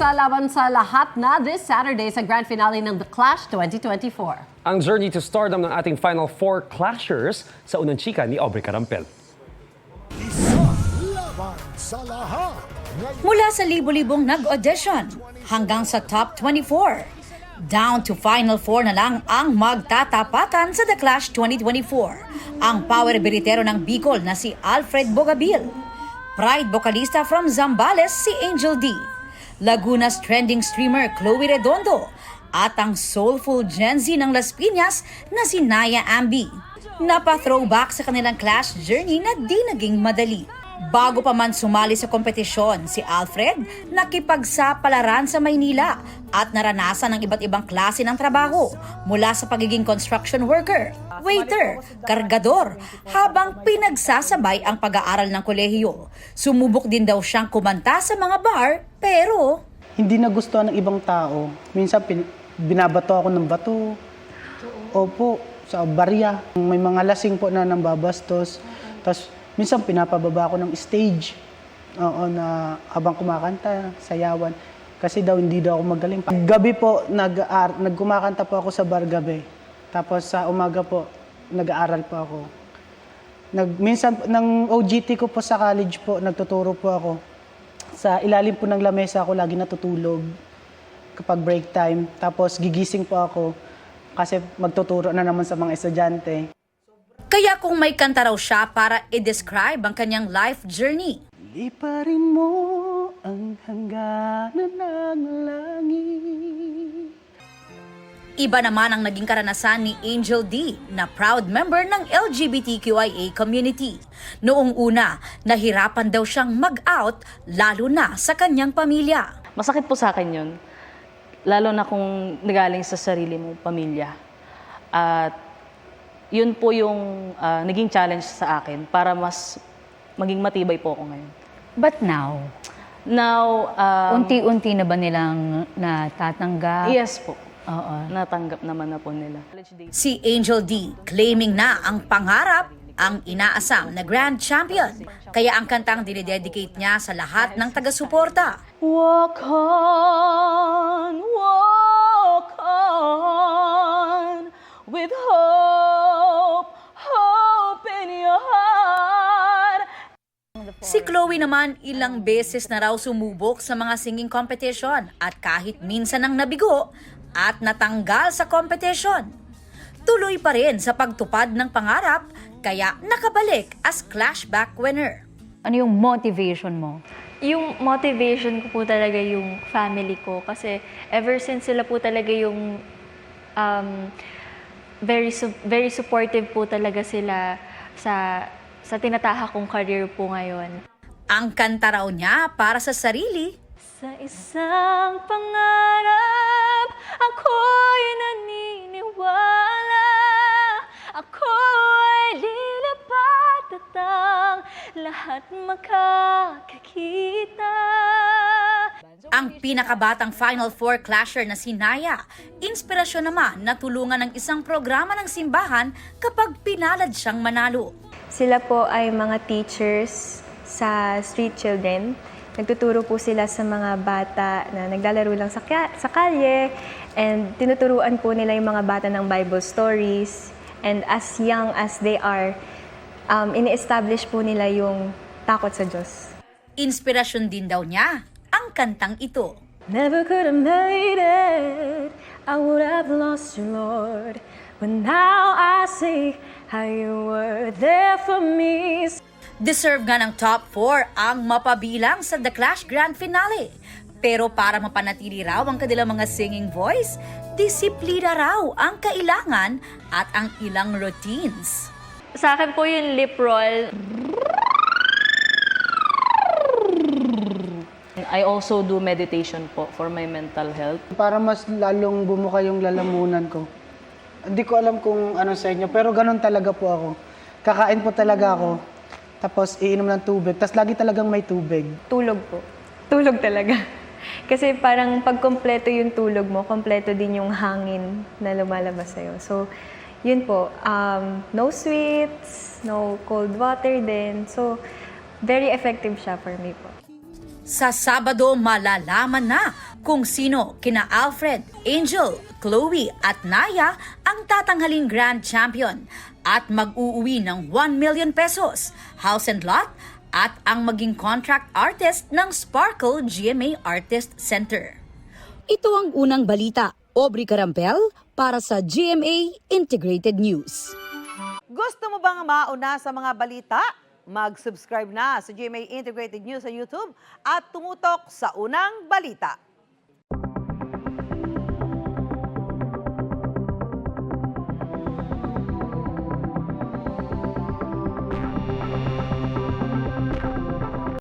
magsalaban sa lahat na this Saturday sa grand finale ng The Clash 2024. Ang journey to stardom ng ating Final Four Clashers sa unang chika ni Aubrey Carampel. Laban sa lahat. Mula sa libo-libong nag-audition hanggang sa top 24, down to Final Four na lang ang magtatapatan sa The Clash 2024. Ang power biritero ng Bicol na si Alfred Bogabil, Pride vocalista from Zambales si Angel D, Laguna's trending streamer Chloe Redondo, at ang soulful Gen Z ng Las Piñas na si Naya Ambi. Napa-throwback sa kanilang Clash journey na di naging madali. Bago pa man sumali sa kompetisyon, si Alfred nakipagsapalaran sa Maynila at naranasan ng iba't ibang klase ng trabaho mula sa pagiging construction worker, waiter, kargador, habang pinagsasabay ang pag-aaral ng kolehiyo. Sumubok din daw siyang kumanta sa mga bar, pero hindi nagustuhan ng ibang tao. Minsan binabato ako ng bato. Opo, sa barya. May mga lasing po na nambabastos. Tapos minsan pinapababa ako ng stage. Oo, na habang kumakanta, sayawan. Kasi daw hindi daw ako magaling. Gabi po, nagkumakanta po ako sa bar gabi. Tapos sa umaga po, nag-aaral po ako. Minsan, ng OJT ko po sa college po, nagtuturo po ako. Sa ilalim po ng lamesa ako lagi natutulog kapag break time. Tapos gigising po ako kasi magtuturo na naman sa mga estudyante. kaya kung may kanta raw siya para i-describe ang kanyang life journey. Liparin mo ang hangganan ng langit. Iba naman ang naging karanasan ni Angel D na proud member ng LGBTQIA community. Noong una, nahirapan daw siyang mag-out lalo na sa kanyang pamilya. Masakit po sa akin yun, lalo na kung nagaling sa sarili mong pamilya. At yun po yung naging challenge sa akin para mas maging matibay po ako ngayon. But now, unti-unti na ba nilang natatanggap? Yes po. Oo. Natanggap naman na po nila. Si Angel D claiming na ang pangarap ang inaasam na grand champion. Kaya ang kantang dinededicate niya sa lahat ng taga-suporta. Walk on, with hope, hope in your heart. Si Chloe naman ilang beses na raw sumubok sa mga singing competition at kahit minsan ang nabigo at natanggal sa competition. Tuloy pa rin sa pagtupad ng pangarap kaya nakabalik as Clashback winner. Ano yung motivation mo? Yung motivation ko po talaga yung family ko kasi ever since sila po talaga yung very supportive po talaga sila sa tinatahak kong career po ngayon. Ang kanta raw niya para sa sarili. Sa isang pangarap, ako'y naniniwala. Ako'y lilipat at ang lahat makakakita. Ang pinakabatang Final Four clasher na si Naya, inspirasyon naman na tulungan ng isang programa ng simbahan kapag pinalad siyang manalo. Sila po ay mga teachers sa street children. Nagtuturo po sila sa mga bata na naglalaro lang sa kalye and tinuturuan po nila yung mga bata ng Bible stories. And as young as they are, ini-establish po nila yung takot sa Diyos. Inspirasyon din daw niya ang kantang ito. Never could have made it, I would have lost you, Lord. But now I see how you were there for me. Deserve nga ng top 4 ang mapabilang sa The Clash Grand Finale. Pero para mapanatili raw ang kanilang mga singing voice, disiplina raw ang kailangan at ang ilang routines. Sa akin po yung lip roll. I also do meditation po for my mental health. Para mas lalong bumuka yung lalamunan ko. Hindi ko alam kung ano sa inyo, pero ganun talaga po ako. Kakain po talaga ako, tapos iinom ng tubig, tapos lagi talagang may tubig. Tulog po. Tulog talaga. Kasi parang pag kompleto yung tulog mo, kompleto din yung hangin na lumalabas sa'yo. So, yun po. No sweets, no cold water din. So, very effective siya for me po. Sa Sabado, malalaman na kung sino kina Alfred, Angel, Chloe at Naya ang tatanghaling grand champion at mag-uuwi ng 1 million pesos, house and lot at ang maging contract artist ng Sparkle GMA Artist Center. Ito ang unang balita. Aubrey Carampel para sa GMA Integrated News. Gusto mo bang mauna sa mga balita? Mag-subscribe na sa GMA Integrated News sa YouTube at tumutok sa unang balita.